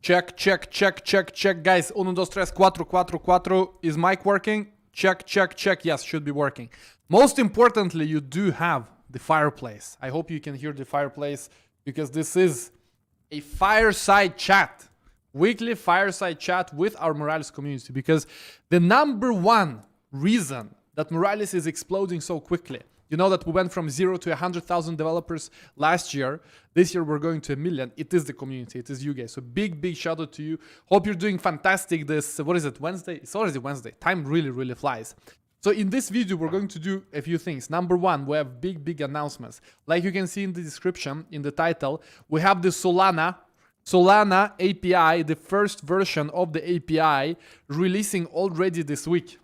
Check, check, check, check, check, guys. 1, 2, 3, 4, 4, 4. Is mic working? Check, check, check. Yes, should be working. Most importantly, you do have the fireplace. I hope you can hear the fireplace because this is a fireside chat. Weekly fireside chat with our Moralis community, because the number one reason that Moralis is exploding so quickly, you know that we went from 0 to 100,000 developers last year. This year we're going to 1 million. It is the community. It is you guys. So big, big shout out to you. Hope you're doing fantastic this, what is it, Wednesday? It's already Wednesday. Time really, really flies. So in this video, we're going to do a few things. Number one, we have big announcements. Like you can see in the description, in the title, we have the Solana API, the first version of the API, releasing already this week.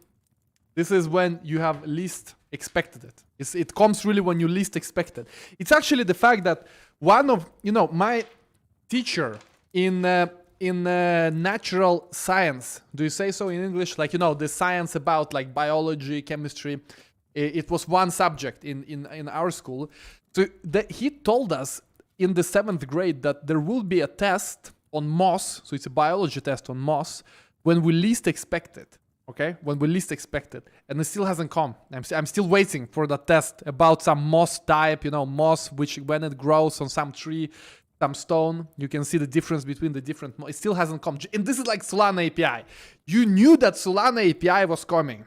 This is when you have least expected it. It comes really when you least expect it. It's actually the fact that one of, my teacher in natural science, do you say so in English? Like, the science about like biology, chemistry. It was one subject in our school. So he told us in the 7th grade that there will be a test on moss. So it's a biology test on moss when we least expect it. Okay, when we least expect it, and it still hasn't come. I'm still waiting for the test about some moss type, moss, which when it grows on some tree, some stone, you can see the difference between the different. It still hasn't come, and this is like Solana API. You knew that Solana API was coming,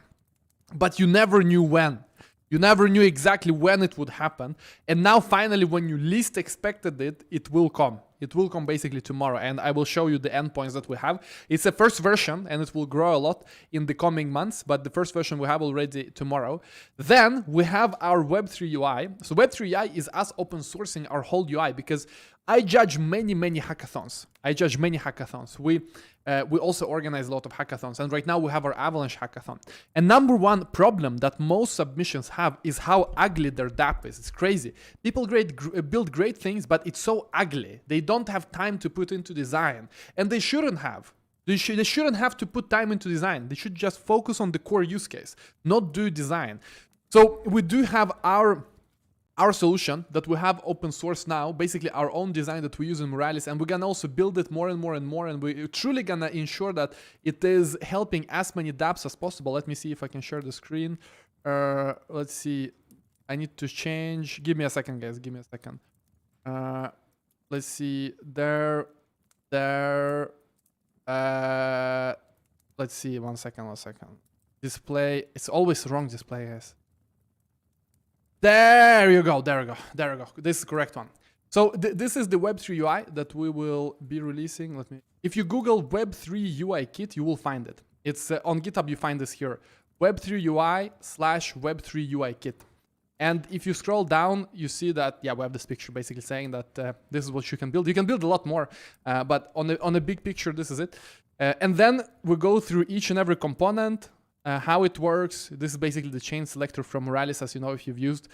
but you never knew when. You never knew exactly when it would happen, and now finally, when you least expected it, it will come. It will come basically tomorrow, and I will show you the endpoints that we have. It's a first version, and it will grow a lot in the coming months, but the first version we have already tomorrow. Then we have our Web3 UI. So Web3 UI is us open sourcing our whole UI, because I judge many hackathons. We also organize a lot of hackathons, and right now we have our Avalanche hackathon. And number one problem that most submissions have is how ugly their dapp is. It's crazy. People build great things, but it's so ugly. They don't have time to put into design, and they shouldn't have. They shouldn't have to put time into design. They should just focus on the core use case, not do design. So we do have our solution that we have open source now, basically our own design that we use in Moralis, and we're gonna also build it more and more, and we're truly gonna ensure that it is helping as many dapps as possible. Let me see if I can share the screen. Let's see. I need to change. Give me a second, guys. Give me a second. Let's see. Let's see. One second. Display. It's always wrong display, guys. There you go. This is the correct one. So this is the Web3 UI that we will be releasing. If you Google Web3 Ui Kit, you will find it. It's on GitHub. You find this here, Web3 UI /Web3 Ui Kit. And if you scroll down, you see that, we have this picture basically saying that this is what you can build. You can build a lot more, but on a big picture, this is it. And then we go through each and every component, how it works. This is basically the chain selector from Moralis, as you know, if you've used.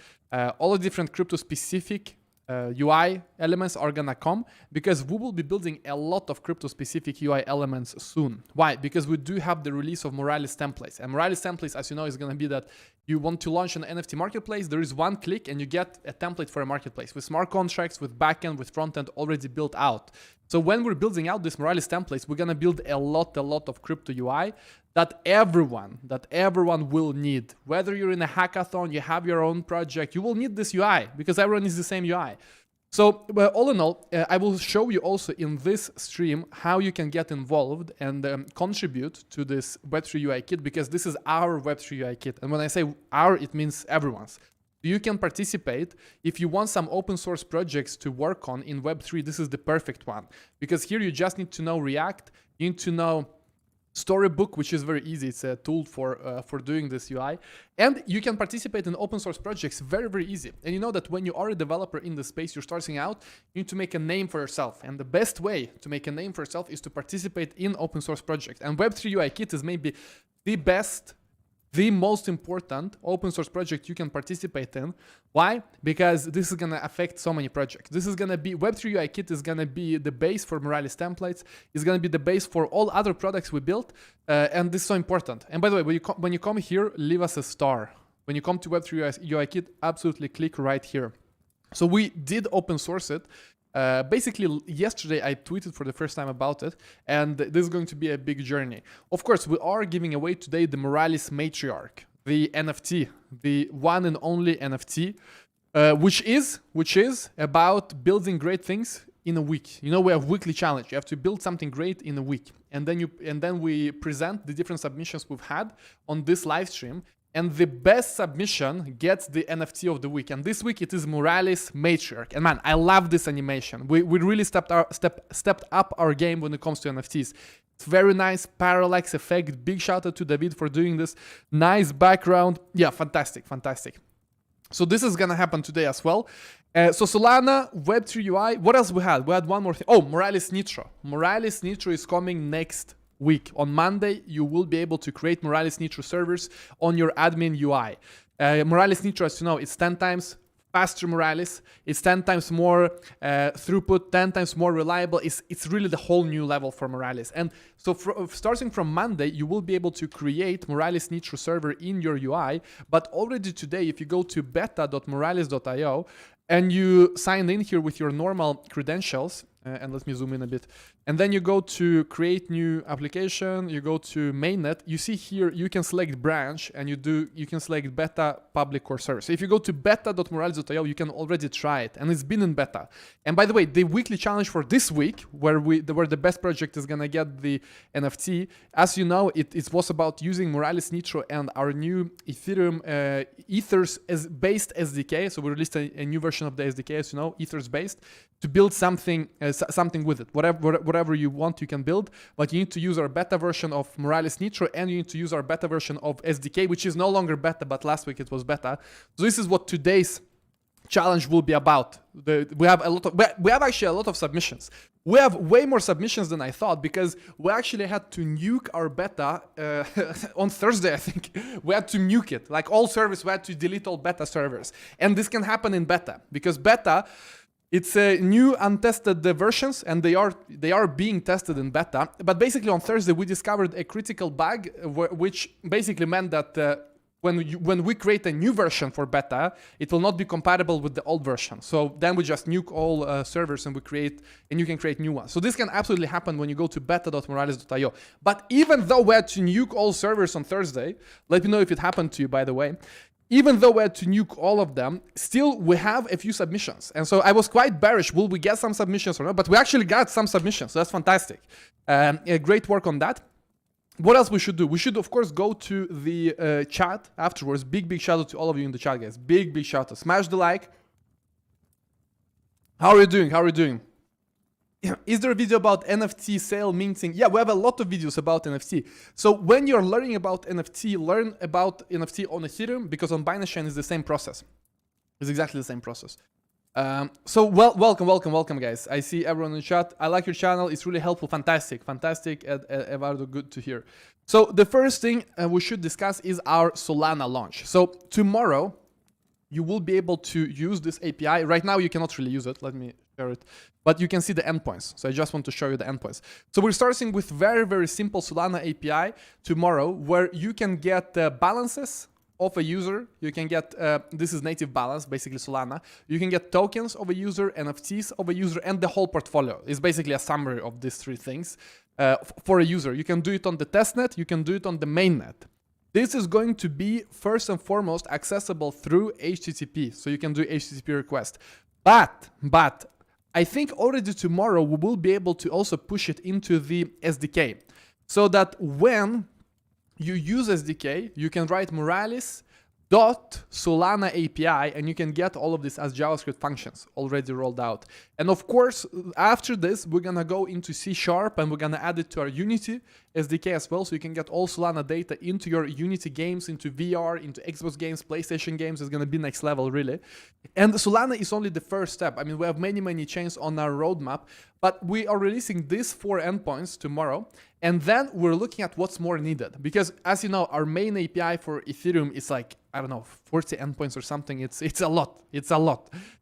All the different crypto-specific UI elements are gonna come, because we will be building a lot of crypto-specific UI elements soon. Why? Because we do have the release of Moralis templates. And Moralis templates, as you know, is gonna be that you want to launch an NFT marketplace, there is one click and you get a template for a marketplace with smart contracts, with backend, with frontend already built out. So when we're building out this Moralis templates, we're gonna build a lot of crypto UI that everyone will need. Whether you're in a hackathon, you have your own project, you will need this UI, because everyone needs the same UI. So all in all, I will show you also in this stream how you can get involved and contribute to this Web3 UI Kit, because this is our Web3 UI Kit. And when I say our, it means everyone's. You can participate. If you want some open source projects to work on in Web3, this is the perfect one, because here you just need to know React, you need to know Storybook, which is very easy. It's a tool for doing this UI, and you can participate in open source projects very easy. And you know that when you are a developer in the space, you're starting out, you need to make a name for yourself, and the best way to make a name for yourself is to participate in open source projects. And Web3 UI Kit is maybe the most important open source project you can participate in. Why? Because this is gonna affect so many projects. This is gonna be, Web3 UI Kit is gonna be the base for Moralis templates. It's gonna be the base for all other products we built, and this is so important. And by the way, when you come here, leave us a star. When you come to Web3 UI Kit, absolutely click right here. So we did open source it. Basically, yesterday I tweeted for the first time about it, and this is going to be a big journey. Of course, we are giving away today the Moralis Matriarch, the NFT, the one and only NFT, which is about building great things in a week. You know, we have weekly challenge. You have to build something great in a week, and then we present the different submissions we've had on this live stream. And the best submission gets the NFT of the week. And this week it is Moralis Matriarch. And man, I love this animation. We really stepped up our game when it comes to NFTs. It's very nice parallax effect. Big shout out to David for doing this. Nice background. Yeah, fantastic, fantastic. So this is gonna happen today as well. So Solana, Web3 UI. What else we had? We had one more thing. Oh, Moralis Nitro. Moralis Nitro is coming next week. On Monday, you will be able to create Moralis Nitro servers on your admin UI. Moralis Nitro, as you know, it's 10 times faster Moralis. It's 10 times more throughput, 10 times more reliable. It's really the whole new level for Moralis. And so starting from Monday, you will be able to create Moralis Nitro server in your UI. But already today, if you go to beta.moralis.io and you sign in here with your normal credentials, and let me zoom in a bit. And then you go to create new application, you go to mainnet, you see here you can select branch and you can select beta, public or server. So if you go to beta.moralis.io, you can already try it, and it's been in beta. And by the way, the weekly challenge for this week, where the best project is gonna get the NFT, as you know, it was about using Moralis Nitro and our new Ethereum Ethers as based SDK. So we released a new version of the SDK, as you know, Ethers based, to build something with it. Whatever you want, you can build, but you need to use our beta version of Moralis Nitro, and you need to use our beta version of SDK, which is no longer beta, but last week it was beta. So this is what today's challenge will be about. We have actually a lot of submissions. We have way more submissions than I thought, because we actually had to nuke our beta on Thursday, I think. We had to nuke it. Like all servers, we had to delete all beta servers. And this can happen in beta, because beta, it's a new untested versions, and they are being tested in beta. But basically on Thursday we discovered a critical bug, which basically meant that when we create a new version for beta, it will not be compatible with the old version. So then we just nuke all servers and you can create new ones. So this can absolutely happen when you go to beta.moralis.io. But even though we had to nuke all servers on Thursday, let me know if it happened to you, by the way. Even though we had to nuke all of them, still we have a few submissions. And so I was quite bearish, will we get some submissions or not? But we actually got some submissions, so that's fantastic. Great work on that. What else we should do? We should, of course, go to the chat afterwards. Big shout out to all of you in the chat, guys. Big shout out. Smash the like. How are you doing? How are you doing? Is there a video about NFT sale minting? Yeah, we have a lot of videos about NFT. So when you're learning about NFT, learn about NFT on Ethereum, because on Binance Chain is the same process. It's exactly the same process. So welcome, guys. I see everyone in the chat. I like your channel. It's really helpful. Fantastic, Eduardo. Good to hear. So the first thing we should discuss is our Solana launch. So tomorrow, you will be able to use this API. Right now, you cannot really use it. Let me share it. But you can see the endpoints. So I just want to show you the endpoints. So we're starting with very simple Solana API tomorrow, where you can get balances of a user. You can get, this is native balance, basically Solana. You can get tokens of a user, NFTs of a user, and the whole portfolio. It's basically a summary of these three things for a user. You can do it on the testnet. You can do it on the mainnet. This is going to be first and foremost accessible through HTTP, so you can do HTTP request. But I think already tomorrow we will be able to also push it into the SDK, so that when you use SDK, you can write Moralis.Solana API, and you can get all of this as JavaScript functions already rolled out. And of course, after this, we're gonna go into C# and we're gonna add it to our Unity SDK as well, so you can get all Solana data into your Unity games, into VR, into Xbox games, PlayStation games. It's gonna be next level, really. And Solana is only the first step. I mean, we have many chains on our roadmap, but we are releasing these 4 endpoints tomorrow. And then we're looking at what's more needed, because as you know, our main API for Ethereum is like, I don't know, 40 endpoints or something. It's a lot.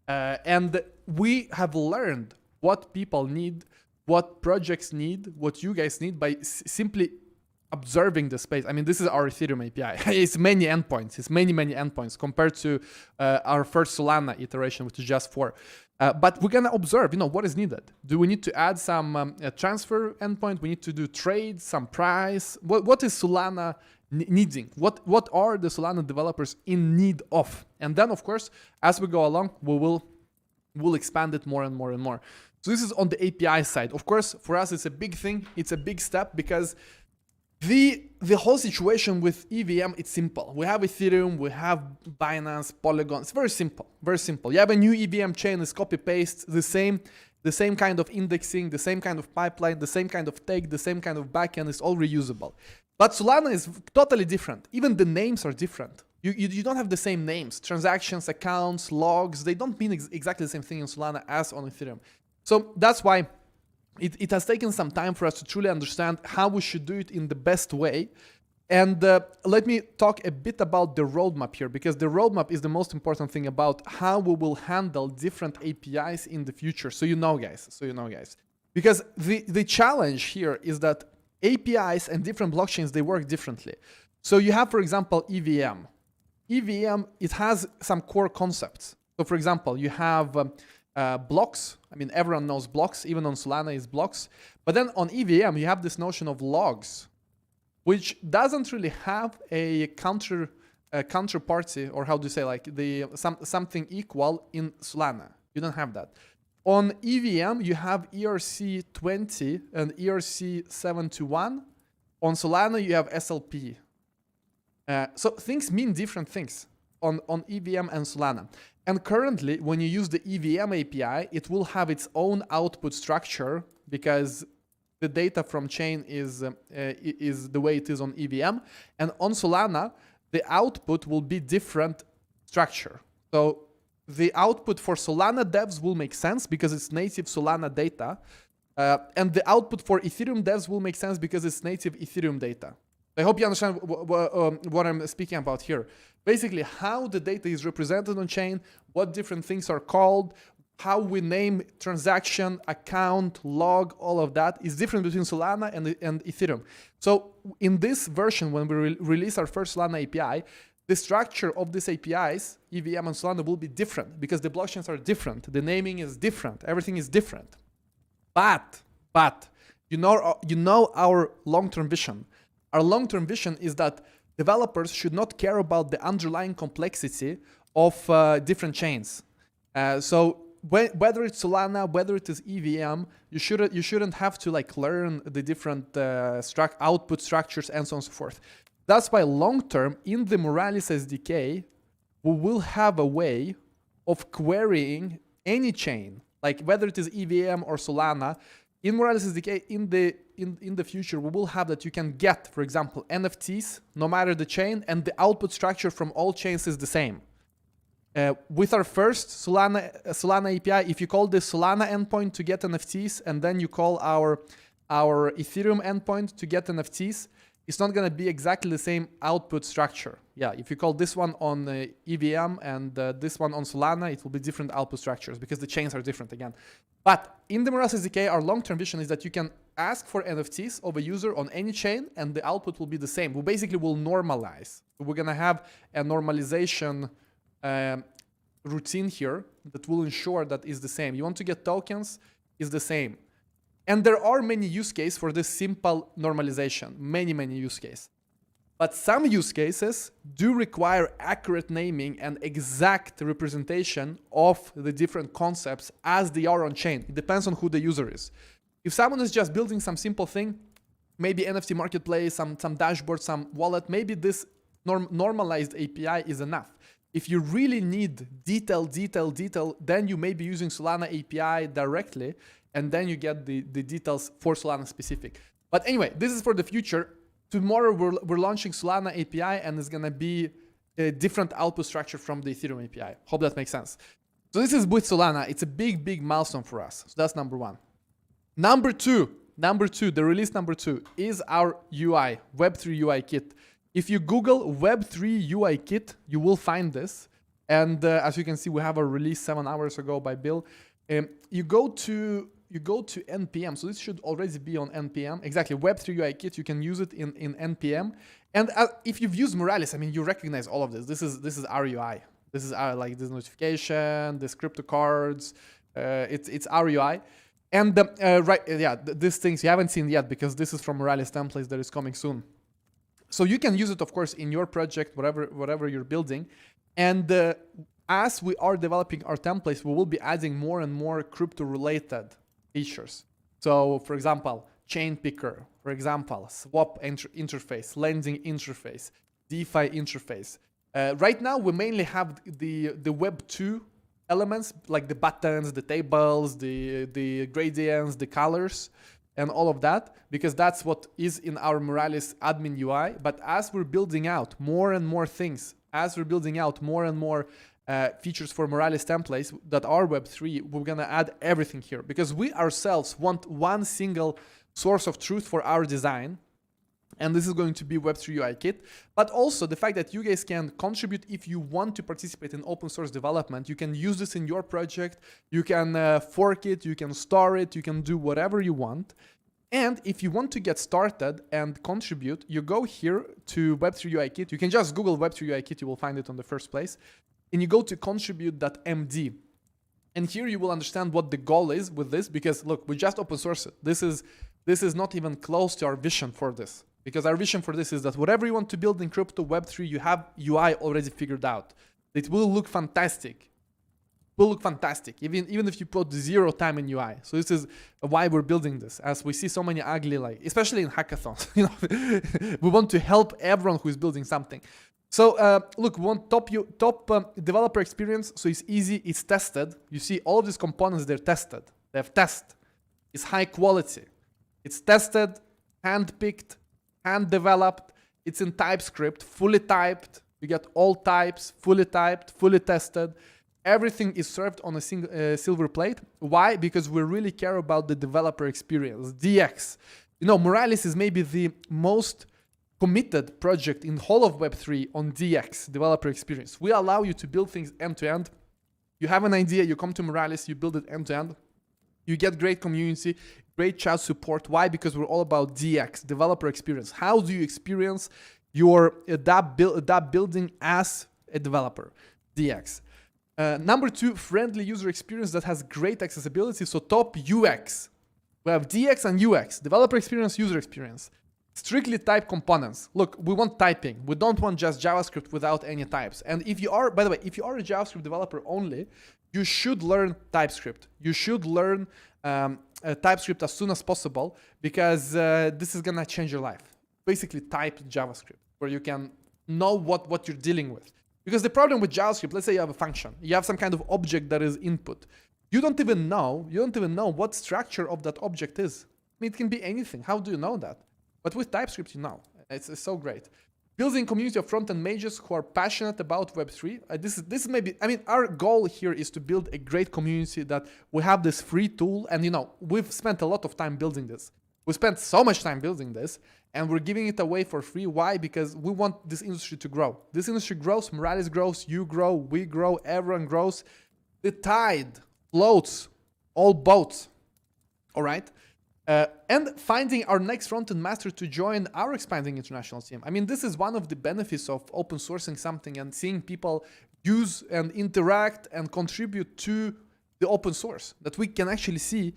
And we have learned what people need, what projects need, what you guys need by simply observing the space. I mean, this is our Ethereum API. It's many endpoints. It's many endpoints compared to our first Solana iteration, which is just 4. But we're gonna observe, what is needed. Do we need to add some transfer endpoint? We need to do trades, some price. What is Solana needing? What are the Solana developers in need of? And then, of course, as we go along, we'll expand it more and more. So this is on the API side. Of course, for us, it's a big thing. It's a big step, because the whole situation with EVM, it's simple. We have Ethereum, we have Binance, Polygon. It's very simple. You have a new EVM chain, it's copy-paste, the same. the same kind of indexing, the same kind of pipeline, the same kind of take, the same kind of backend is all reusable. But Solana is totally different. Even the names are different. You don't have the same names. Transactions, accounts, logs, they don't mean exactly the same thing in Solana as on Ethereum. So that's why it has taken some time for us to truly understand how we should do it in the best way. And let me talk a bit about the roadmap here, because the roadmap is the most important thing about how we will handle different APIs in the future. So you know, guys. Because the challenge here is that APIs and different blockchains, they work differently. So you have, for example, EVM. EVM, it has some core concepts. So for example, you have blocks. I mean, everyone knows blocks, even on Solana is blocks. But then on EVM, you have this notion of logs, which doesn't really have a counterparty, or how do you say, like something equal in Solana. You don't have that. On EVM, you have ERC20 and ERC721. On Solana, you have SLP. So things mean different things on EVM and Solana. And currently, when you use the EVM API, it will have its own output structure because the data from chain is the way it is on EVM. And on Solana, the output will be different structure. So the output for Solana devs will make sense because it's native Solana data. And the output for Ethereum devs will make sense because it's native Ethereum data. I hope you understand what I'm speaking about here. Basically, how the data is represented on chain, what different things are called, how we name transaction, account, log, all of that is different between Solana and Ethereum. So in this version, when we release our first Solana API, the structure of these APIs, EVM and Solana, will be different because the blockchains are different. The naming is different. Everything is different. But you know our long-term vision. Our long-term vision is that developers should not care about the underlying complexity of different chains. So whether it's Solana, whether it is EVM, you shouldn't have to like learn the different output structures and so on and so forth. That's why long-term in the Moralis SDK, we will have a way of querying any chain, like whether it is EVM or Solana. In Moralis SDK, in the future, we will have that you can get, for example, NFTs, no matter the chain, and the output structure from all chains is the same. With our first Solana API, if you call the Solana endpoint to get NFTs, and then you call our Ethereum endpoint to get NFTs, it's not going to be exactly the same output structure. Yeah, if you call this one on EVM and this one on Solana, it will be different output structures because the chains are different again. But in the Moralis SDK, our long-term vision is that you can ask for NFTs of a user on any chain and the output will be the same. We basically will normalize. We're going to have a normalization routine here that will ensure that is the same. You want to get tokens, is the same. And there are many use cases for this simple normalization, many use cases. But some use cases do require accurate naming and exact representation of the different concepts as they are on chain. It depends on who the user is. If someone is just building some simple thing, maybe NFT marketplace, some dashboard, some wallet, maybe this normalized API is enough. If you really need detail, then you may be using Solana API directly, and then you get the details for Solana specific. But anyway, this is for the future. Tomorrow we're launching Solana API, and it's gonna be a different output structure from the Ethereum API. Hope that makes sense. So this is with Solana. It's a big milestone for us. So that's number one. Number two, the release number 2 is our UI, Web3 UI Kit. If you Google Web3 UI Kit, you will find this. And as you can see, we have a release 7 hours ago by Bill. You go to NPM, so this should already be on NPM. Exactly, Web3 UI Kit, you can use it in NPM. And if you've used Moralis, I mean, you recognize all of this. This is our UI. This is our, like, this notification, this crypto cards. It's our UI. And these things you haven't seen yet because this is from Moralis templates that is coming soon. So you can use it, of course, in your project, whatever you're building. And as we are developing our templates, we will be adding more and more crypto-related features. So, for example, chain picker, for example, swap interface, lending interface, DeFi interface. Right now, we mainly have the Web2 elements like the buttons, the tables, the gradients, the colors, and all of that, because that's what is in our Moralis admin UI. But as we're building out more and more things, as we're building out more and more features for Moralis templates that are Web3, we're gonna add everything here, because we ourselves want one single source of truth for our design. And this is going to be Web3 UI Kit, but also the fact that you guys can contribute if you want to participate in open source development. You can use this in your project, you can fork it, you can store it, you can do whatever you want. And if you want to get started and contribute, you go here to Web3 UI Kit. You can just Google Web3 UI Kit, you will find it on the first place. And you go to contribute.md. And here you will understand what the goal is with this, because look, we just open source it. This is not even close to our vision for this. Because our vision for this is that whatever you want to build in crypto Web3, you have UI already figured out. It will look fantastic. Will look fantastic, even if you put 0 time in UI. So this is why we're building this, as we see so many ugly, like especially in hackathons. We want to help everyone who is building something. So look, we want top developer experience. So it's easy, it's tested. You see all of these components, they're tested. They have test. It's high quality. It's tested, hand-picked, hand-developed. It's in TypeScript, fully typed. You get all types, fully typed, fully tested. Everything is served on a single silver plate. Why? Because we really care about the developer experience, DX. Moralis is maybe the most committed project in the whole of Web3 on DX, developer experience. We allow you to build things end-to-end. You have an idea, you come to Moralis, you build it end-to-end. You get great community, great chat support. Why? Because we're all about DX, developer experience. How do you experience your dapp building as a developer? DX. Number 2, friendly user experience that has great accessibility. So top UX. We have DX and UX, developer experience, user experience. Strictly type components. Look, we want typing. We don't want just JavaScript without any types. And if you are, by the way, if you are a JavaScript developer only, you should learn TypeScript. You should learn TypeScript as soon as possible, because this is gonna change your life. Basically type JavaScript, where you can know what you're dealing with. Because the problem with JavaScript, let's say you have a function, you have some kind of object that is input. You don't even know what structure of that object is. I mean, it can be anything. How do you know that? But with TypeScript, you know. It's so great. Building community of front-end mages who are passionate about Web3. This is maybe, I mean, our goal here is to build a great community, that we have this free tool. And we've spent a lot of time building this. We spent so much time building this, and we're giving it away for free. Why? Because we want this industry to grow. This industry grows, Moralis grows, you grow, we grow, everyone grows. The tide floats all boats, all right? And finding our next front-end master to join our expanding international team. I mean, this is one of the benefits of open sourcing something and seeing people use and interact and contribute to the open source, that we can actually see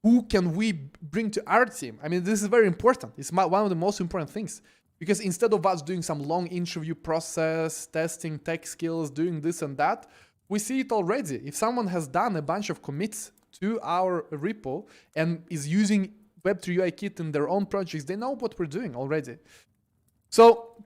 who can we bring to our team. I mean, this is very important. It's one of the most important things, because instead of us doing some long interview process, testing tech skills, doing this and that, we see it already. If someone has done a bunch of commits to our repo and is using Web3 UI Kit in their own projects, they know what we're doing already. So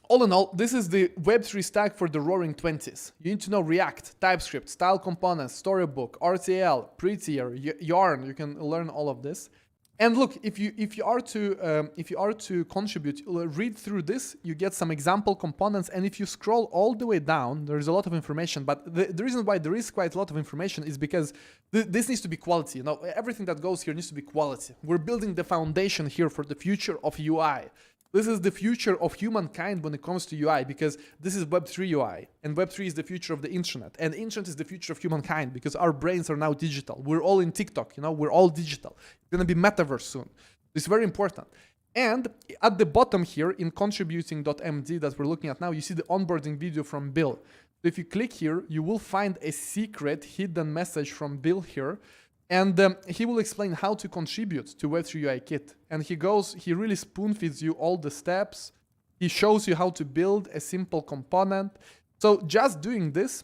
all in all, this is the Web3 stack for the roaring 20s. You need to know React, TypeScript, style components, storybook, RTL, Prettier, Yarn. You can learn all of this. And look, if you are to contribute, read through this, you get some example components. And if you scroll all the way down, there's a lot of information. But the reason why there is quite a lot of information is because this needs to be quality. Everything that goes here needs to be quality. We're building the foundation here for the future of UI. This is the future of humankind when it comes to UI, because this is Web3 UI, and Web3 is the future of the internet, and the internet is the future of humankind, because our brains are now digital. We're all in TikTok, we're all digital. It's gonna be metaverse soon. It's very important. And at the bottom here in contributing.md that we're looking at now, you see the onboarding video from Bill. So if you click here, you will find a secret hidden message from Bill here. And he will explain how to contribute to Web3 UI Kit. And he really spoon feeds you all the steps. He shows you how to build a simple component. So just doing this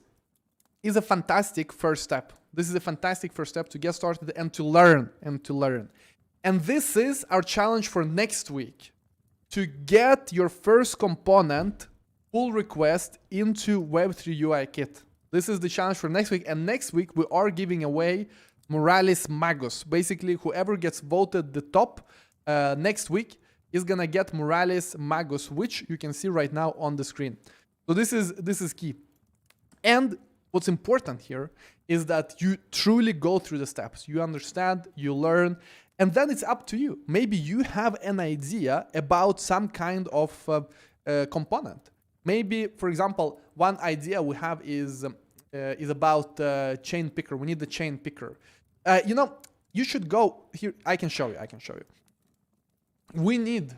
is a fantastic first step. This is a fantastic first step to get started and to learn And this is our challenge for next week, to get your first component pull request into Web3 UI Kit. This is the challenge for next week. And next week, we are giving away Moralis Magos. Basically, whoever gets voted the top next week is going to get Moralis Magos, which you can see right now on the screen. So this is key. And what's important here is that you truly go through the steps. You understand, you learn, and then it's up to you. Maybe you have an idea about some kind of component. Maybe, for example, one idea we have is about chain picker. We need the chain picker. You know, you should go here. I can show you. We need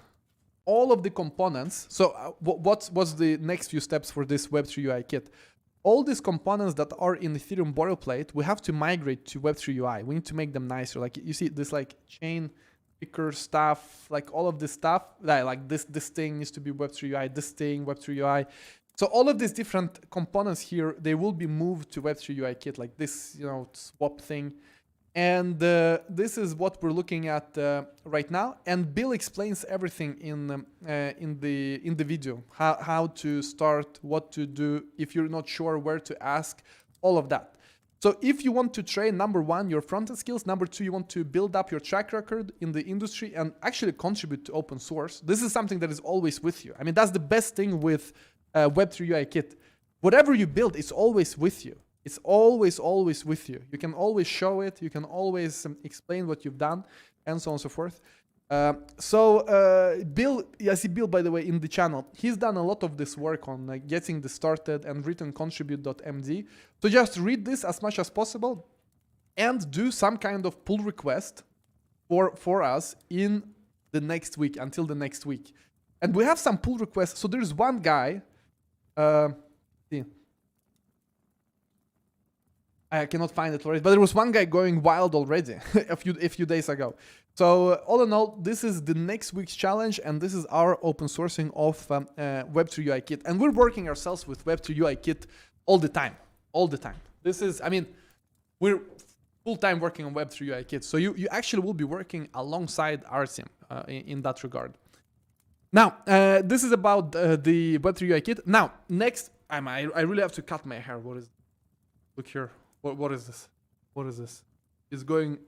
all of the components. So what's the next few steps for this Web3 UI kit? All these components that are in Ethereum boilerplate, we have to migrate to Web3 UI. We need to make them nicer. Like you see this like chain picker stuff, like all of this stuff, like this thing needs to be Web3 UI, this thing, Web3 UI. So all of these different components here, they will be moved to Web3 UI kit, like this, you know, swap thing. And this is what we're looking at right now. And Bill explains everything in the video, how to start, what to do, if you're not sure where to ask, all of that. So if you want to train, number one, your front-end skills, number two, you want to build up your track record in the industry and actually contribute to open source. This is something that is always with you. I mean, that's the best thing with Web3 UI Kit. Whatever you build, it's always with you. It's always with you. You can always show it. You can always explain what you've done and so on and so forth. Bill, I see Bill, by the way, in the channel. He's done a lot of this work on getting this started and written contribute.md. So just read this as much as possible and do some kind of pull request for us in the next week, until the next week. And we have some pull requests. So there's one guy. I cannot find it already, but there was one guy going wild already a few days ago. So all in all, this is the next week's challenge, and this is our open sourcing of Web3 UI Kit. And we're working ourselves with Web3 UI Kit all the time. This is, I mean, we're full-time working on Web3 UI Kit. So you actually will be working alongside our team in that regard. Now, this is about the Web3 UI Kit. Now, next, I really have to cut my hair. What is, look here. What is this? What is this? It's going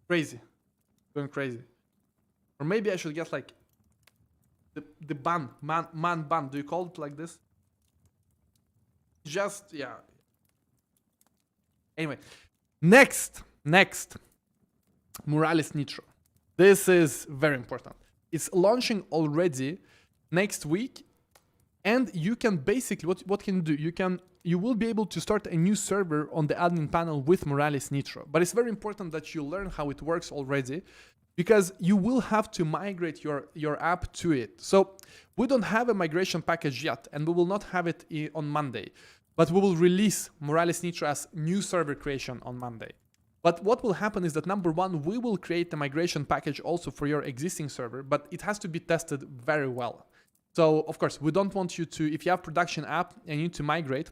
crazy. Or maybe I should get like the man bun. Do you call it like this? Just, yeah. Anyway, next, Moralis Nitro. This is very important. It's launching already next week, and you can basically, what can you do? You will be able to start a new server on the admin panel with Moralis Nitro. But it's very important that you learn how it works already, because you will have to migrate your app to it. So we don't have a migration package yet, and we will not have it on Monday. But we will release Moralis Nitro as new server creation on Monday. But what will happen is that, number one, we will create a migration package also for your existing server, but it has to be tested very well. So, of course, we don't want you to, if you have production app and you need to migrate,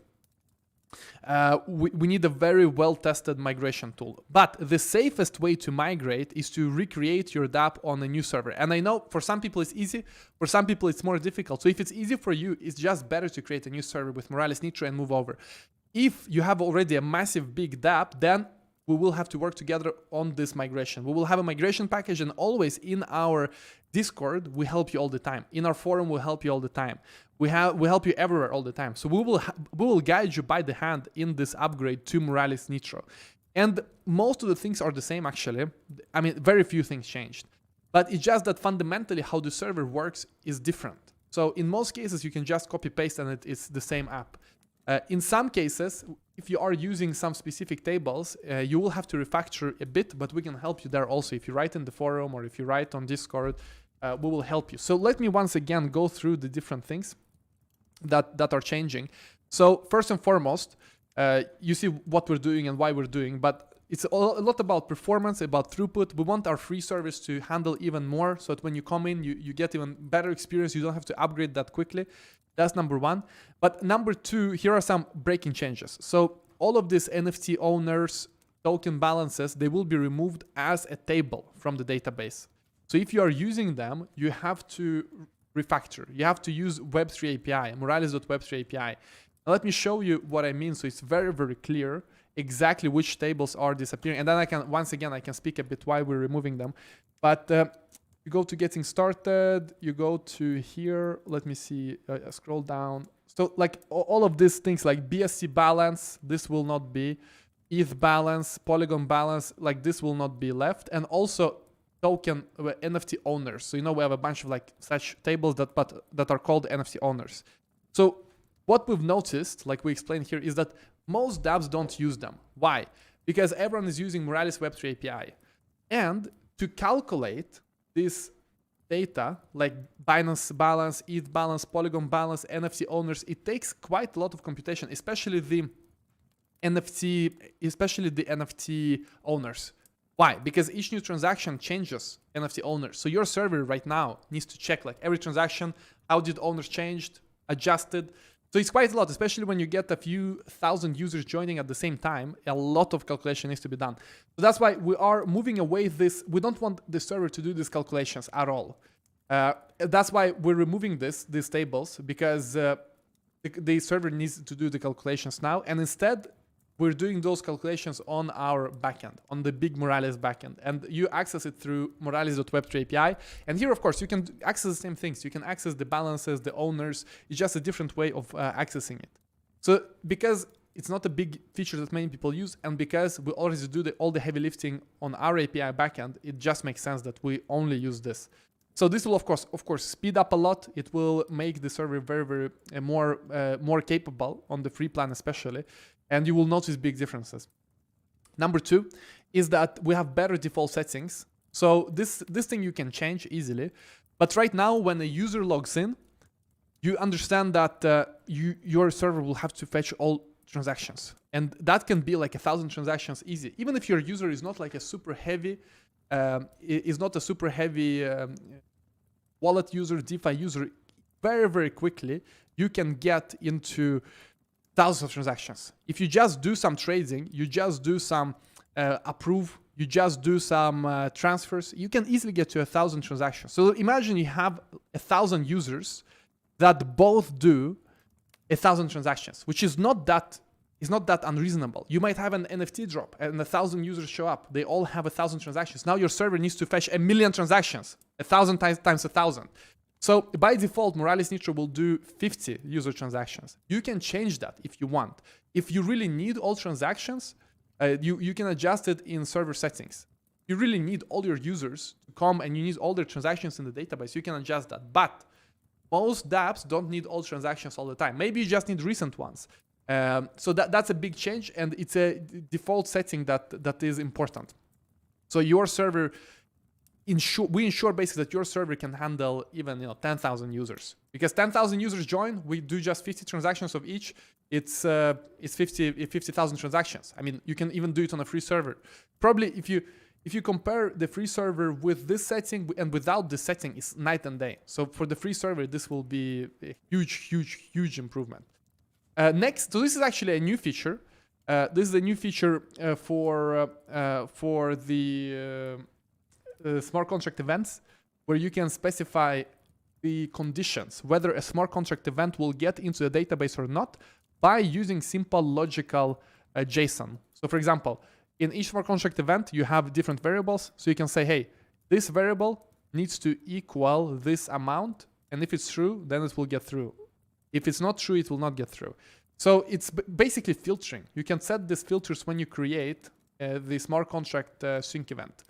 we need a very well-tested migration tool. But the safest way to migrate is to recreate your dapp on a new server. And I know for some people it's easy, for some people it's more difficult. So if it's easy for you, it's just better to create a new server with Moralis Nitro and move over. If you have already a massive big dapp, then we will have to work together on this migration. We will have a migration package, and always in our Discord, we help you all the time. In our forum, we help you all the time. We help you everywhere all the time. So we will guide you by the hand in this upgrade to Moralis Nitro. And most of the things are the same, actually. I mean, very few things changed. But it's just that fundamentally how the server works is different. So in most cases, you can just copy paste and it's the same app. In some cases, if you are using some specific tables, you will have to refactor a bit, but we can help you there also. If you write in the forum or if you write on Discord, we will help you. So let me once again go through the different things that are changing. So first and foremost, you see what we're doing and why we're doing, but it's a lot about performance, about throughput. We want our free service to handle even more, so that when you come in, you get even better experience. You don't have to upgrade that quickly. That's number one. But number two, here are some breaking changes. So all of these NFT owners, token balances, they will be removed as a table from the database. So if you are using them, you have to refactor. You have to use Web3 API, Moralis.web3 API. Now let me show you what I mean, so it's very, very clear exactly which tables are disappearing. And then I can, once again, I can speak a bit why we're removing them. But you go to getting started, you go to here, let me see, scroll down. So like all of these things like BSC balance, this will not be. ETH balance, Polygon balance, like this will not be left. And also token NFT owners. So, you know, we have a bunch of like such tables that are called NFT owners. So what we've noticed, like we explained here, is that most dapps don't use them. Why? Because everyone is using Moralis Web3 API. And to calculate this data, like Binance balance, ETH balance, Polygon balance, NFT owners, it takes quite a lot of computation, especially the NFT owners. Why? Because each new transaction changes NFT owners. So your server right now needs to check like every transaction, how did owners changed, adjusted. So it's quite a lot, especially when you get a few thousand users joining at the same time. A lot of calculation needs to be done. So that's why we are moving away this. We don't want the server to do these calculations at all. That's why we're removing these tables, because the server needs to do the calculations now. And instead, we're doing those calculations on our backend, on the big Moralis backend. And you access it through moralis.web3 API. And here, of course, you can access the same things. You can access the balances, the owners. It's just a different way of accessing it. So because it's not a big feature that many people use, and because we already do all the heavy lifting on our API backend, it just makes sense that we only use this. So this will, of course, speed up a lot. It will make the server very, very more capable on the free plan especially. And you will notice big differences. Number two is that we have better default settings. So this thing you can change easily. But right now, when a user logs in, you understand that your server will have to fetch all transactions. And that can be like 1,000 transactions easy. Even if your user is not like a super heavy, wallet user, DeFi user, very, very quickly, you can get into thousands of transactions. If you just do some trading, you just do some approve, you just do some transfers, you can easily get to 1,000 transactions. So imagine you have 1,000 users that both do 1,000 transactions, which is not that unreasonable. You might have an NFT drop and 1,000 users show up. They all have 1,000 transactions. Now your server needs to fetch 1,000,000 transactions, 1,000 times 1,000. So by default, Moralis Nitro will do 50 user transactions. You can change that if you want. If you really need all transactions, you can adjust it in server settings. You really need all your users to come and you need all their transactions in the database, you can adjust that. But most dapps don't need all transactions all the time. Maybe you just need recent ones. So that's a big change, and it's a default setting that is important. So your server, we ensure basically that your server can handle even 10,000 users, because 10,000 users join, we do just 50 transactions of each. It's 50,000 transactions. I mean, you can even do it on a free server. Probably if you compare the free server with this setting and without this setting, it's night and day. So for the free server, this will be a huge improvement. Next, so this is actually a new feature. This is a new feature for the smart contract events, where you can specify the conditions, whether a smart contract event will get into the database or not, by using simple logical JSON. So for example, in each smart contract event, you have different variables. So you can say, hey, this variable needs to equal this amount. And if it's true, then it will get through. If it's not true, it will not get through. So it's basically filtering. You can set these filters when you create the smart contract sync event.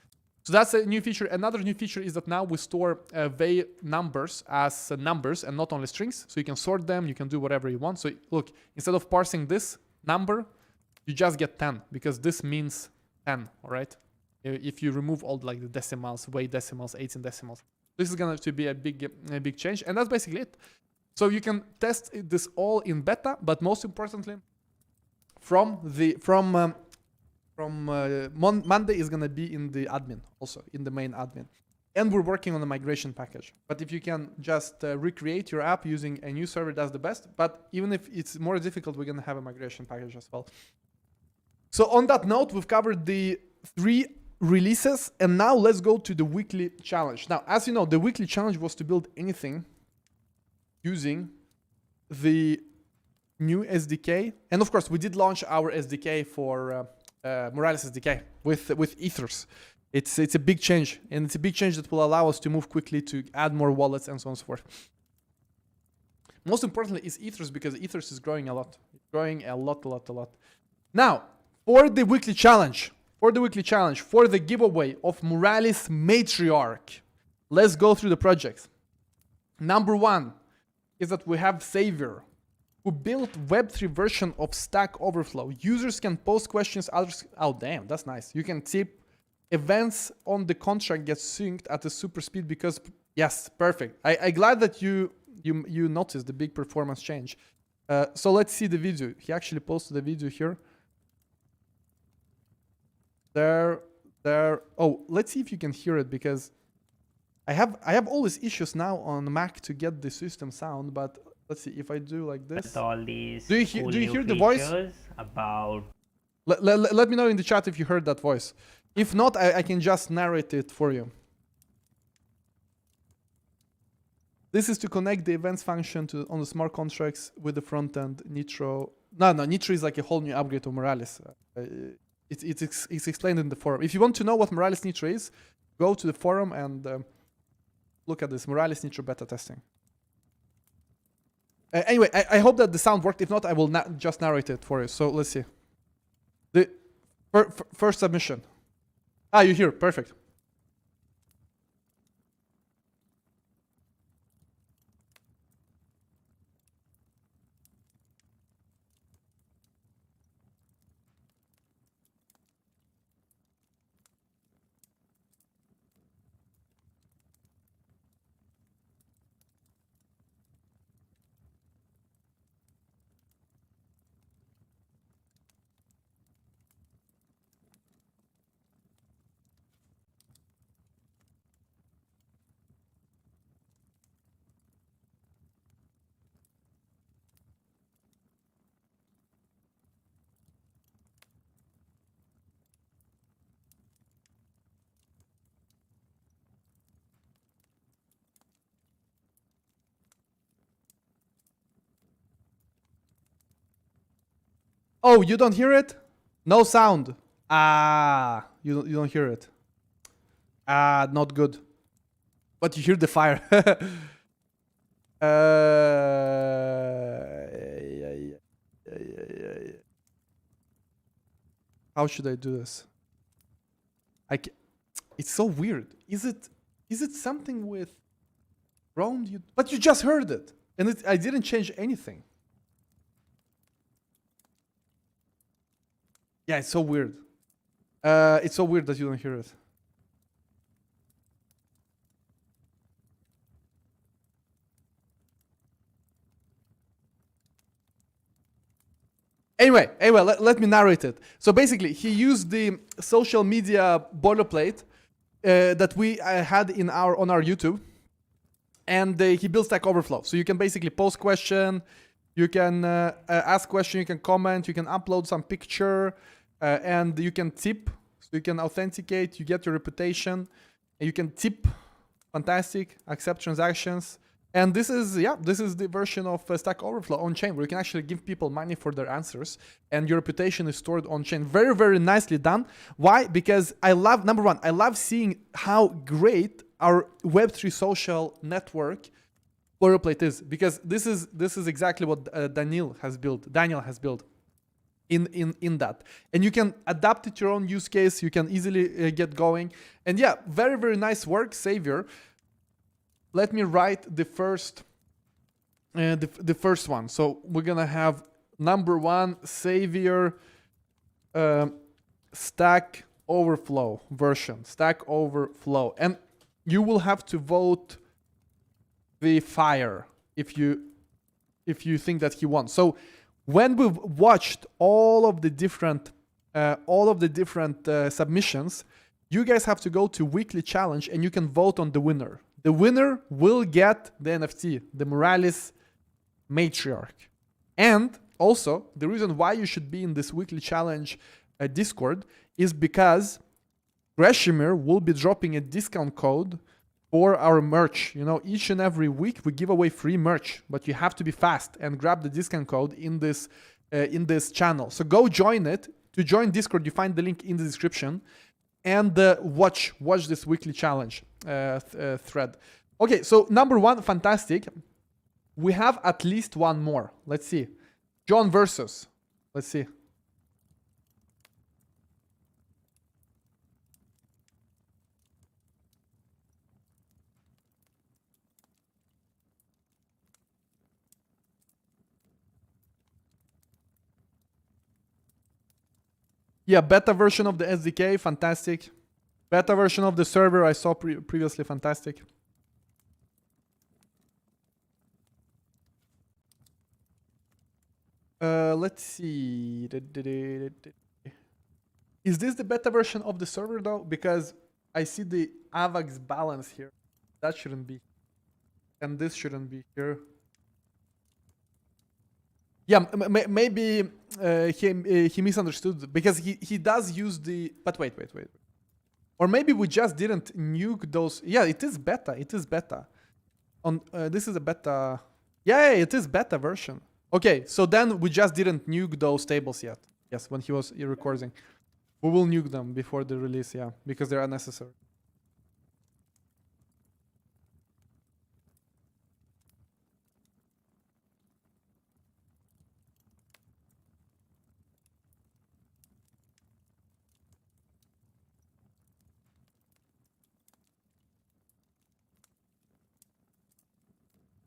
So that's a new feature. Another new feature is that now we store VEI numbers as numbers and not only strings. So you can sort them, you can do whatever you want. So look, instead of parsing this number, you just get 10, because this means 10, all right? If you remove all like the decimals, VEI decimals, 18 decimals. This is going to be a big change, and that's basically it. So you can test this all in beta, but most importantly, from Monday is going to be in the admin, also in the main admin. And we're working on a migration package. But if you can just recreate your app using a new server, that's the best. But even if it's more difficult, we're going to have a migration package as well. So on that note, we've covered the 3 releases, and now let's go to the weekly challenge. Now, as you know, the weekly challenge was to build anything using the new SDK. And of course, we did launch our SDK for Moralis SDK with Ethers. It's a big change, and it's a big change that will allow us to move quickly to add more wallets and so on and so forth. Most importantly is Ethers, because Ethers is growing a lot. It's growing a lot. Now, for the weekly challenge, for the giveaway of Moralis Matriarch, let's go through the projects. Number one is that we have Savior, who built Web3 version of Stack Overflow. Users can post questions, others... Oh, damn, that's nice. You can tip. Events on the contract get synced at a super speed because... Yes, perfect. I'm glad that you noticed the big performance change. So let's see the video. He actually posted the video here. There. Oh, let's see if you can hear it, because I have all these issues now on Mac to get the system sound, but let's see if I do like this. With all these do you hear the voice? About... Let me know in the chat if you heard that voice. If not, I can just narrate it for you. This is to connect the events function on the smart contracts with the front end. Nitro. No, Nitro is like a whole new upgrade to Moralis. It's explained in the forum. If you want to know what Moralis Nitro is, go to the forum and look at this Moralis Nitro beta testing. Anyway, I hope that the sound worked. If not, I will just narrate it for you. So let's see. The first submission. Ah, you hear. Perfect. Oh, you don't hear it? No sound. Ah, you don't hear it. Ah, not good. But you hear the fire. How should I do this? It's so weird. Is it something with Chrome? But you just heard it, and I didn't change anything. Yeah, it's so weird. It's so weird that you don't hear it. Anyway, let me narrate it. So basically, he used the social media boilerplate that we had on our YouTube, and he built Stack Overflow. So you can basically post question, you can ask question, you can comment, you can upload some picture, and you can tip. So you can authenticate, you get your reputation, and you can tip. Fantastic, accept transactions. And this is the version of Stack Overflow on chain, where you can actually give people money for their answers, and your reputation is stored on chain. Very, very nicely done. Why? Because number one, I love seeing how great our Web3 social network boilerplate is, because this is exactly what Daniel has built in that, and you can adapt it to your own use case. You can easily get going, and yeah, very, very nice work, Savior. Let me write the first one. So we're gonna have number one, Savior, Stack Overflow version, Stack Overflow, and you will have to vote the fire if you think that he won. So when we've watched all of the different submissions, you guys have to go to weekly challenge and you can vote on the winner. The winner will get the NFT, the Moralis Matriarch. And also, the reason why you should be in this weekly challenge Discord is because Greshimir will be dropping a discount code for our merch. You know, each and every week we give away free merch, but you have to be fast and grab the discount code in this channel. So go join it. To join Discord, you find the link in the description, and watch this weekly challenge thread. Okay, so number one, fantastic. We have at least one more. Let's see. John versus. Let's see. Yeah, beta version of the SDK, fantastic. Beta version of the server I saw previously, fantastic. Let's see. Is this the beta version of the server though? Because I see the AVAX balance here. That shouldn't be. And this shouldn't be here. Yeah, maybe he misunderstood, because he does use the... But wait. Or maybe we just didn't nuke those... Yeah, it is beta. It is beta. This is a beta... Yeah, it is beta version. Okay, so then we just didn't nuke those tables yet. Yes, when he was recording. We will nuke them before the release, yeah, because they're unnecessary.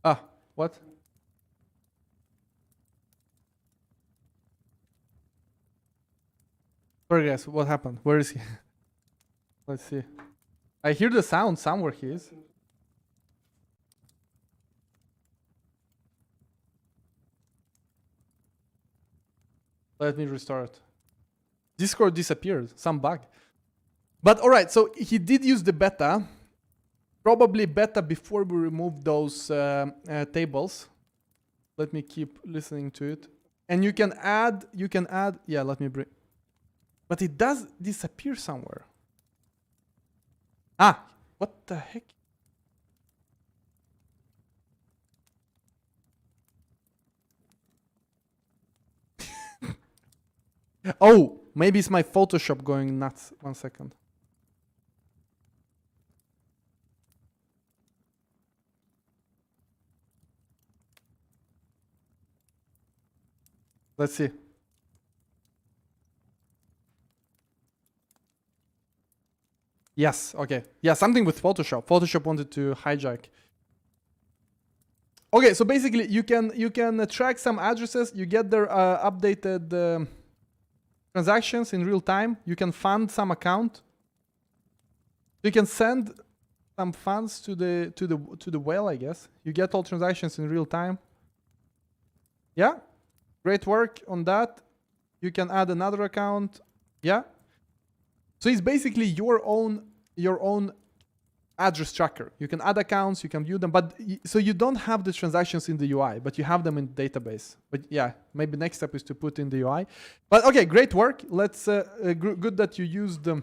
Ah, what? Sorry guys, what happened? Where is he? Let's see. I hear the sound somewhere he is. Let me restart. Discord disappeared, some bug. But alright, so he did use the beta. Probably beta before we remove those tables. Let me keep listening to it. And you can add, yeah, let me bring. But it does disappear somewhere. Ah, what the heck? Oh, maybe it's my Photoshop going nuts. 1 second. Let's see. Yes, okay. Yeah, something with Photoshop. Photoshop wanted to hijack. Okay, so basically you can track some addresses. You get their updated transactions in real time. You can fund some account. You can send some funds to the whale, I guess. You get all transactions in real time. Yeah, great work on that. You can add another account. Yeah. So it's basically your own address tracker. You can add accounts, you can view them, but so you don't have the transactions in the UI, but you have them in the database. But yeah, maybe next step is to put in the UI. But okay, great work. Let's good that you used the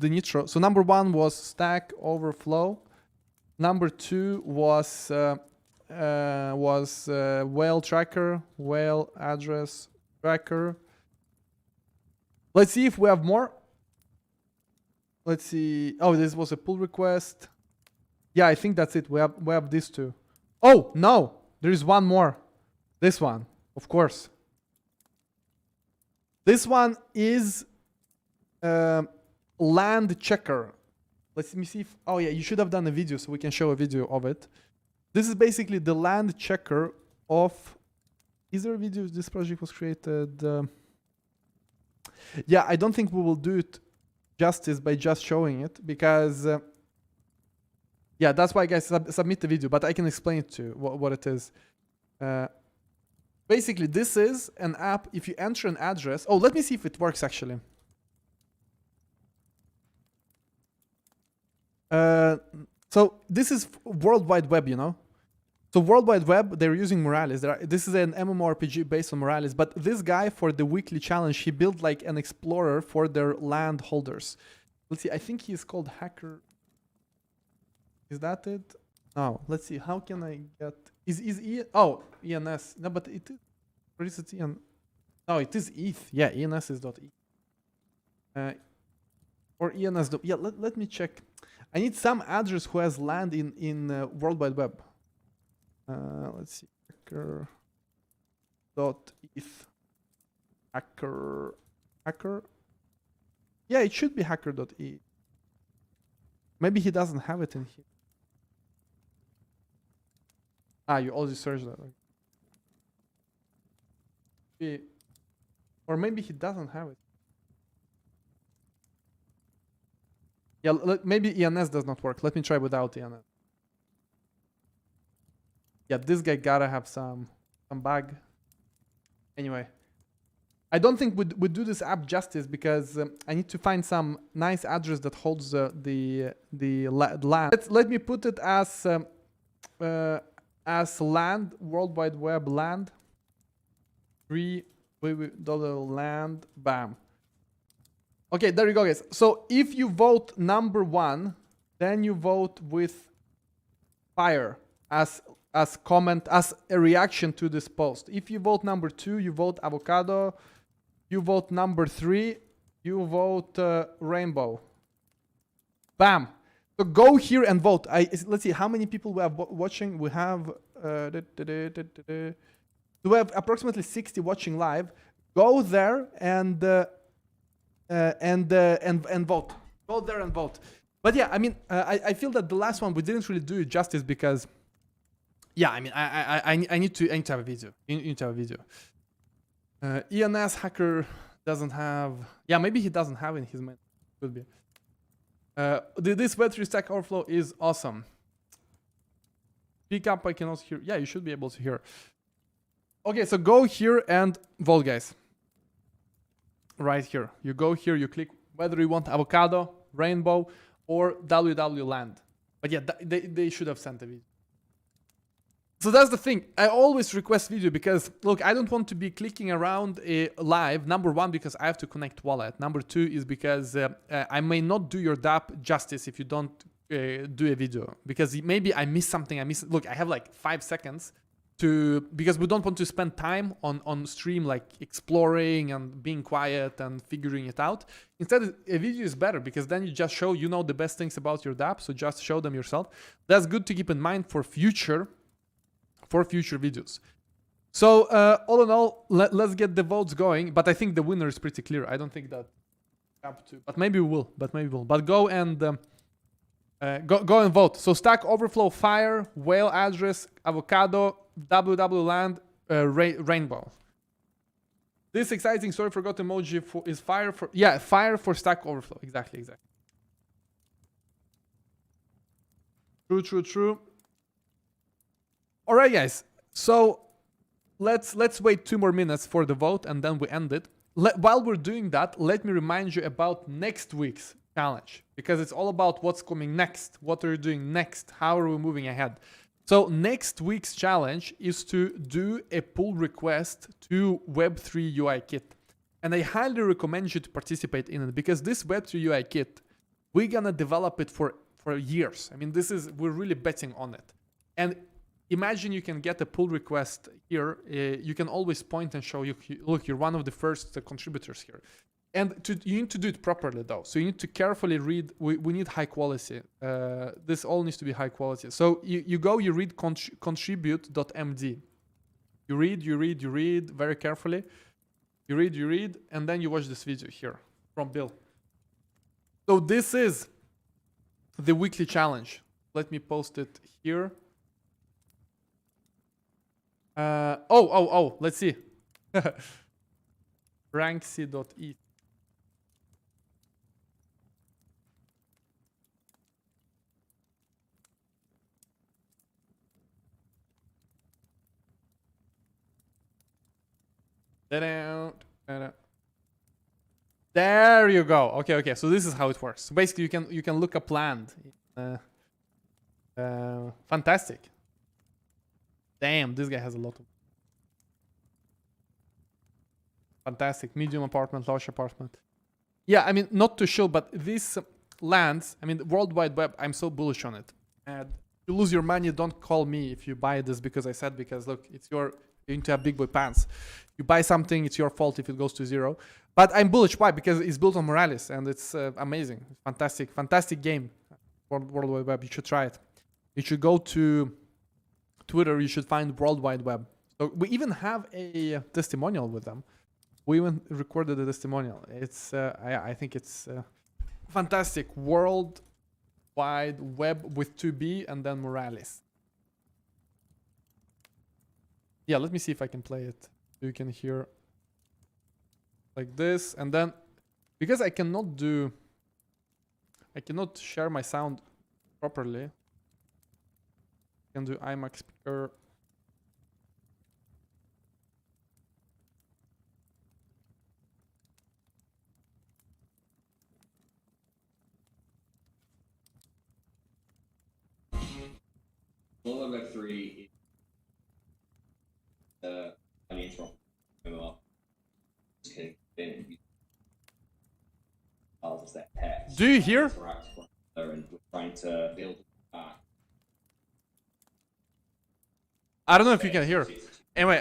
Nitro. So number one was Stack Overflow. Number two was whale tracker, whale address tracker. Let's see if we have more. Let's see. Oh, this was a pull request. Yeah, I think that's it. We have these two. Oh, no. There is one more. This one, of course. This one is land checker. Let me see if... Oh, yeah, you should have done a video so we can show a video of it. This is basically the land checker of... Is there a video? This project was created... Yeah, I don't think we will do it justice by just showing it, because yeah, that's why guys submit the video, but I can explain it to you what it is. Basically, this is an app. If you enter an address, oh, let me see if it works actually. So this is World Wide Web, you know. So World Wide Web, they're using Moralis. This is an MMORPG based on Moralis, but this guy, for the weekly challenge, he built like an explorer for their land holders. Let's see, I think he's called Hacker. Is that it? Oh, let's see. How can I get... ENS. No, but it is... Where is it? No, it is ETH. Yeah, ENS is .eth. Or ENS. Yeah, let me check. I need some address who has land in World Wide Web. Let's see. Hacker.eth. Hacker. Yeah, it should be hacker.eth. Maybe he doesn't have it in here. You already searched that. Okay. Or maybe he doesn't have it. Yeah, maybe ENS does not work. Let me try without ENS. Yeah, this guy gotta have some bug. Anyway, I don't think we do this app justice because I need to find some nice address that holds the land. Let me put it as land, World Wide Web land. $3 bam. Okay, there you go, guys. So if you vote number 1, then you vote with fire as comment, as a reaction to this post. If you vote number 2, you vote avocado. You vote number 3, you vote rainbow. Bam. So go here and vote. Let's see how many people we have watching. We have approximately 60 watching live. Go there and vote. Go there and vote. But yeah, I mean, I feel that the last one we didn't really do it justice because, yeah, I mean, I need to have a video. You need to have a video. ENS hacker doesn't have. Yeah, maybe he doesn't have in his main. Could be. This Web3 Stack Overflow is awesome. Speak up, I cannot hear. Yeah, you should be able to hear. Okay, so go here and vote, guys. Right here. You go here, you click whether you want avocado, rainbow, or WW land. But yeah, they should have sent a video. So that's the thing. I always request video because, look, I don't want to be clicking around live. Number 1, because I have to connect wallet. Number 2 is because I may not do your dapp justice if you don't do a video. Because maybe I miss something. Look, I have like 5 seconds because we don't want to spend time on stream like exploring and being quiet and figuring it out. Instead, a video is better because then you just show the best things about your dapp. So just show them yourself. That's good to keep in mind for future videos. So all in all, let's get the votes going. But I think the winner is pretty clear. I don't think that up to, but maybe we will. But go and go and vote. So Stack Overflow, fire, whale address, avocado, WW land, rainbow. This exciting story forgot emoji is fire for fire for Stack Overflow. Exactly. True. All right, guys. So let's wait 2 more minutes for the vote and then we end it. While we're doing that, let me remind you about next week's challenge because it's all about what's coming next. What are you doing next? How are we moving ahead? So next week's challenge is to do a pull request to Web3 UI Kit. And I highly recommend you to participate in it because this Web3 UI Kit, we're gonna develop it for years. I mean, we're really betting on it. And imagine you can get a pull request here. You can always point and show, look, you're one of the first contributors here. And you need to do it properly though. So you need to carefully read. We need high quality. This all needs to be high quality. So you read contribute.md. You read very carefully. You read, and then you watch this video here from Bill. So this is the weekly challenge. Let me post it here. Let's see. Ranksy.eth. There you go. Okay. So this is how it works. So basically, you can look up land. Fantastic. Damn, this guy has a lot of. Fantastic. Medium apartment, large apartment. Yeah, I mean, not to show, but these lands, I mean, the World Wide Web, I'm so bullish on it. And if you lose your money, don't call me if you buy this because I said, because look, it's you're going to have big boy pants. You buy something, it's your fault if it goes to zero. But I'm bullish. Why? Because it's built on Moralis and it's amazing. It's fantastic, fantastic game. World Wide Web. You should try it. You should go to Twitter. You should find World Wide Web. So we even have a testimonial with them. We even recorded a testimonial. It's I think it's fantastic. World Wide Web with 2B and then Moralis. Yeah, let me see if I can play it. You can hear like this, and then because I cannot share my sound properly. I can do iMac speaker. Solana Web3 is financial. Just kidding. Do you hear? And we're trying to build. I don't know if you can hear. Anyway,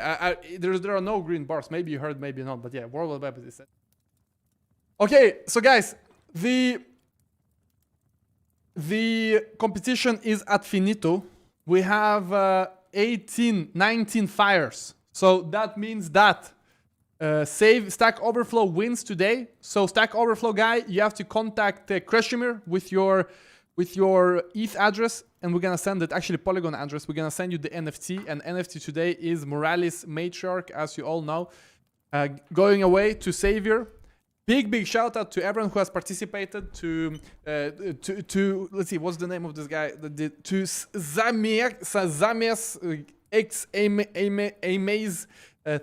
there are no green bars. Maybe you heard, maybe not. But yeah, World Wide Web is it. Okay, so guys, the competition is at finito. We have 19 fires. So that means that Stack Overflow wins today. So Stack Overflow guy, you have to contact Kreshimir with your ETH address, and we're gonna send it, actually Polygon address. We're gonna send you the NFT, and NFT today is Moralis Matriarch, as you all know, going away to Savior. Big shout out to everyone who has participated. To let's see, what's the name of this guy? To Zamias X Amaze.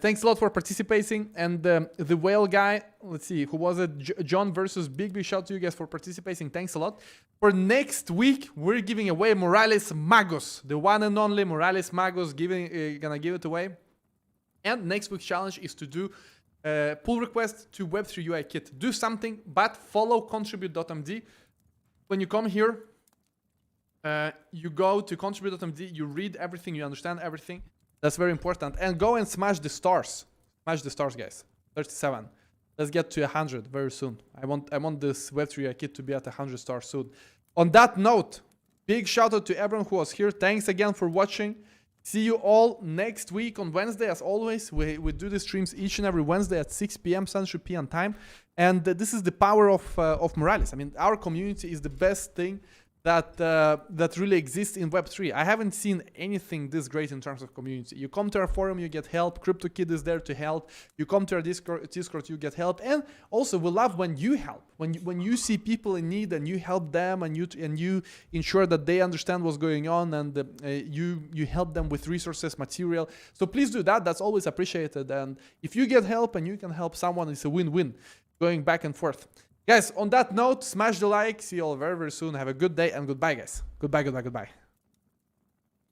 Thanks a lot for participating. And the whale guy, let's see, who was it? John versus Big shout out to you guys for participating. Thanks a lot. For next week, we're giving away Moralis Magos, the one and only Moralis Magos. Gonna give it away. And next week's challenge is to do pull request to Web3 UI Kit. Do something, but follow contribute.md. When you come here, you go to contribute.md, you read everything, you understand everything. That's very important. And go and smash the stars. Smash the stars, guys. 37. Let's get to 100 very soon. I want this Web3 UI Kit to be at 100 stars soon. On that note, big shout out to everyone who was here. Thanks again for watching. See you all next week on Wednesday. As always, we do the streams each and every Wednesday at 6 p.m. Central European time. And this is the power of Moralis. I mean, our community is the best thing that really exists in Web3. I haven't seen anything this great in terms of community. You come to our forum, you get help. CryptoKid is there to help. You come to our Discord, you get help. And also, we love when you help. When you see people in need and you help them, and you ensure that they understand what's going on, and you help them with resources, material. So please do that. That's always appreciated. And if you get help and you can help someone, it's a win-win, going back and forth. Guys, on that note, smash the like. See you all very soon. Have a good day and goodbye, guys. Goodbye.